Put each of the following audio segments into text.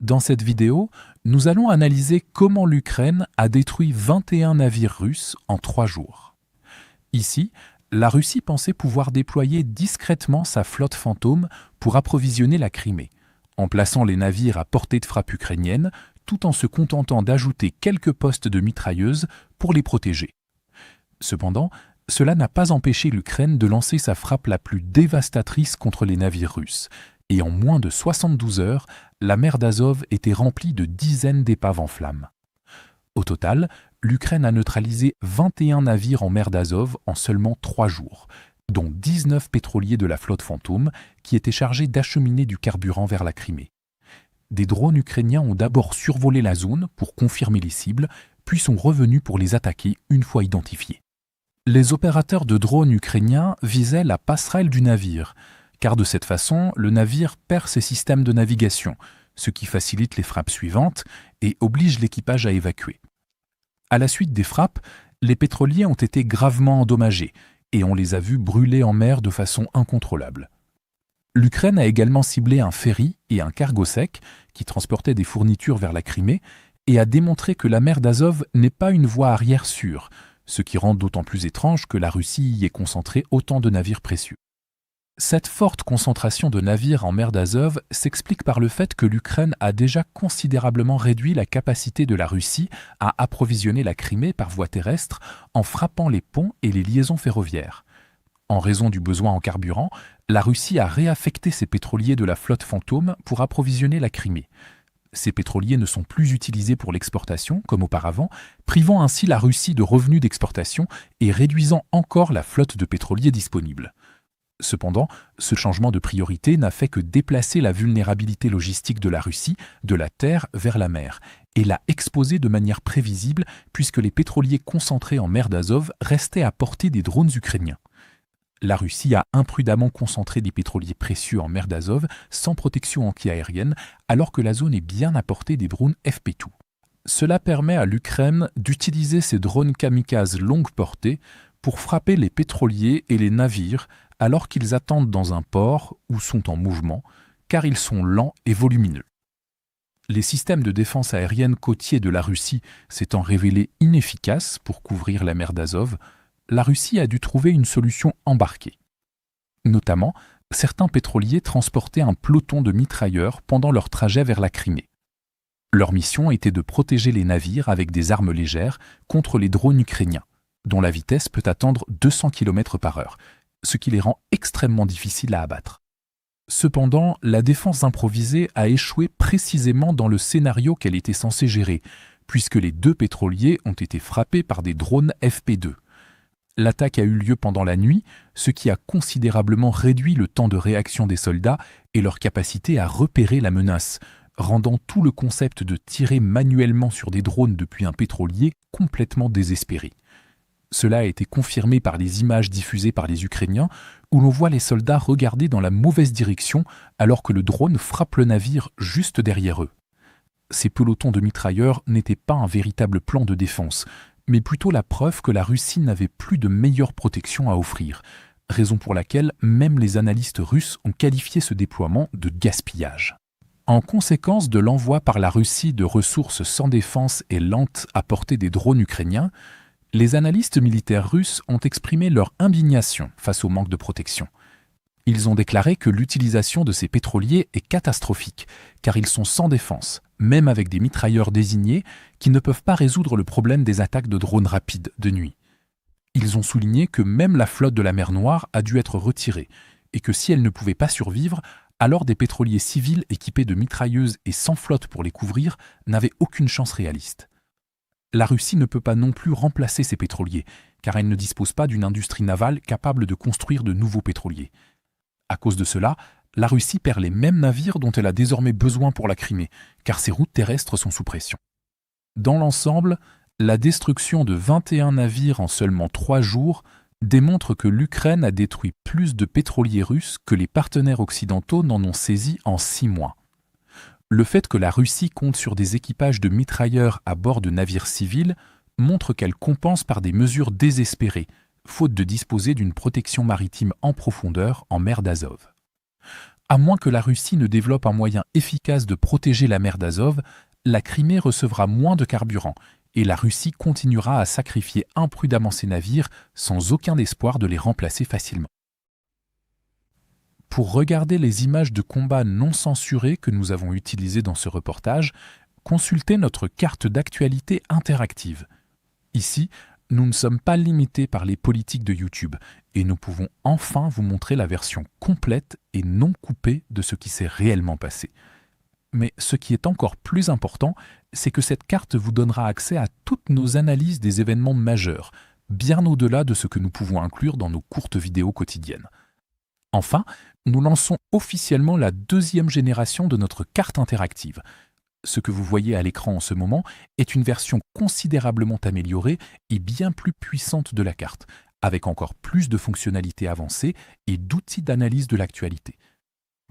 Dans cette vidéo, nous allons analyser comment l'Ukraine a détruit 21 navires russes en 3 jours. Ici, la Russie pensait pouvoir déployer discrètement sa flotte fantôme pour approvisionner la Crimée, en plaçant les navires à portée de frappe ukrainienne, tout en se contentant d'ajouter quelques postes de mitrailleuses pour les protéger. Cependant, cela n'a pas empêché l'Ukraine de lancer sa frappe la plus dévastatrice contre les navires russes, et en moins de 72 heures, la mer d'Azov était remplie de dizaines d'épaves en flammes. Au total, l'Ukraine a neutralisé 21 navires en mer d'Azov en seulement 3 jours, dont 19 pétroliers de la flotte fantôme qui étaient chargés d'acheminer du carburant vers la Crimée. Des drones ukrainiens ont d'abord survolé la zone pour confirmer les cibles, puis sont revenus pour les attaquer une fois identifiés. Les opérateurs de drones ukrainiens visaient la passerelle du navire, car de cette façon, le navire perd ses systèmes de navigation, ce qui facilite les frappes suivantes et oblige l'équipage à évacuer. À la suite des frappes, les pétroliers ont été gravement endommagés et on les a vus brûler en mer de façon incontrôlable. L'Ukraine a également ciblé un ferry et un cargo sec qui transportaient des fournitures vers la Crimée et a démontré que la mer d'Azov n'est pas une voie arrière sûre, ce qui rend d'autant plus étrange que la Russie y ait concentré autant de navires précieux. Cette forte concentration de navires en mer d'Azov s'explique par le fait que l'Ukraine a déjà considérablement réduit la capacité de la Russie à approvisionner la Crimée par voie terrestre en frappant les ponts et les liaisons ferroviaires. En raison du besoin en carburant, la Russie a réaffecté ses pétroliers de la flotte fantôme pour approvisionner la Crimée. Ces pétroliers ne sont plus utilisés pour l'exportation, comme auparavant, privant ainsi la Russie de revenus d'exportation et réduisant encore la flotte de pétroliers disponible. Cependant, ce changement de priorité n'a fait que déplacer la vulnérabilité logistique de la Russie de la terre vers la mer et l'a exposée de manière prévisible puisque les pétroliers concentrés en mer d'Azov restaient à portée des drones ukrainiens. La Russie a imprudemment concentré des pétroliers précieux en mer d'Azov sans protection antiaérienne alors que la zone est bien à portée des drones FP2. Cela permet à l'Ukraine d'utiliser ces drones kamikazes longue portée pour frapper les pétroliers et les navires alors qu'ils attendent dans un port ou sont en mouvement, car ils sont lents et volumineux. Les systèmes de défense aérienne côtiers de la Russie s'étant révélés inefficaces pour couvrir la mer d'Azov, la Russie a dû trouver une solution embarquée. Notamment, certains pétroliers transportaient un peloton de mitrailleurs pendant leur trajet vers la Crimée. Leur mission était de protéger les navires avec des armes légères contre les drones ukrainiens, dont la vitesse peut atteindre 200 km/h, ce qui les rend extrêmement difficiles à abattre. Cependant, la défense improvisée a échoué précisément dans le scénario qu'elle était censée gérer, puisque les 2 pétroliers ont été frappés par des drones FP2. L'attaque a eu lieu pendant la nuit, ce qui a considérablement réduit le temps de réaction des soldats et leur capacité à repérer la menace, rendant tout le concept de tirer manuellement sur des drones depuis un pétrolier complètement désespéré. Cela a été confirmé par les images diffusées par les Ukrainiens, où l'on voit les soldats regarder dans la mauvaise direction alors que le drone frappe le navire juste derrière eux. Ces pelotons de mitrailleurs n'étaient pas un véritable plan de défense, mais plutôt la preuve que la Russie n'avait plus de meilleure protection à offrir, raison pour laquelle même les analystes russes ont qualifié ce déploiement de gaspillage. En conséquence de l'envoi par la Russie de ressources sans défense et lentes à portée des drones ukrainiens, les analystes militaires russes ont exprimé leur indignation face au manque de protection. Ils ont déclaré que l'utilisation de ces pétroliers est catastrophique, car ils sont sans défense, même avec des mitrailleurs désignés qui ne peuvent pas résoudre le problème des attaques de drones rapides de nuit. Ils ont souligné que même la flotte de la mer Noire a dû être retirée, et que si elle ne pouvait pas survivre, alors des pétroliers civils équipés de mitrailleuses et sans flotte pour les couvrir n'avaient aucune chance réaliste. La Russie ne peut pas non plus remplacer ces pétroliers, car elle ne dispose pas d'une industrie navale capable de construire de nouveaux pétroliers. À cause de cela, la Russie perd les mêmes navires dont elle a désormais besoin pour la Crimée, car ses routes terrestres sont sous pression. Dans l'ensemble, la destruction de 21 navires en seulement 3 jours démontre que l'Ukraine a détruit plus de pétroliers russes que les partenaires occidentaux n'en ont saisi en 6 mois. Le fait que la Russie compte sur des équipages de mitrailleurs à bord de navires civils montre qu'elle compense par des mesures désespérées, faute de disposer d'une protection maritime en profondeur en mer d'Azov. À moins que la Russie ne développe un moyen efficace de protéger la mer d'Azov, la Crimée recevra moins de carburant et la Russie continuera à sacrifier imprudemment ses navires sans aucun espoir de les remplacer facilement. Pour regarder les images de combat non censurées que nous avons utilisées dans ce reportage, consultez notre carte d'actualité interactive. Ici, nous ne sommes pas limités par les politiques de YouTube et nous pouvons enfin vous montrer la version complète et non coupée de ce qui s'est réellement passé. Mais ce qui est encore plus important, c'est que cette carte vous donnera accès à toutes nos analyses des événements majeurs, bien au-delà de ce que nous pouvons inclure dans nos courtes vidéos quotidiennes. Enfin, nous lançons officiellement la deuxième génération de notre carte interactive. Ce que vous voyez à l'écran en ce moment est une version considérablement améliorée et bien plus puissante de la carte, avec encore plus de fonctionnalités avancées et d'outils d'analyse de l'actualité.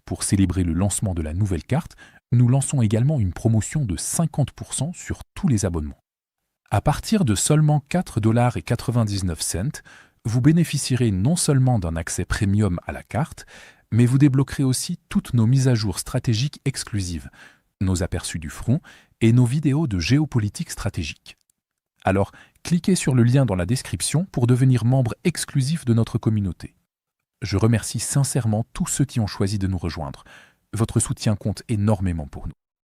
Pour célébrer le lancement de la nouvelle carte, nous lançons également une promotion de 50% sur tous les abonnements. À partir de seulement 4,99 $, vous bénéficierez non seulement d'un accès premium à la carte, mais vous débloquerez aussi toutes nos mises à jour stratégiques exclusives, nos aperçus du front et nos vidéos de géopolitique stratégique. Alors, cliquez sur le lien dans la description pour devenir membre exclusif de notre communauté. Je remercie sincèrement tous ceux qui ont choisi de nous rejoindre. Votre soutien compte énormément pour nous.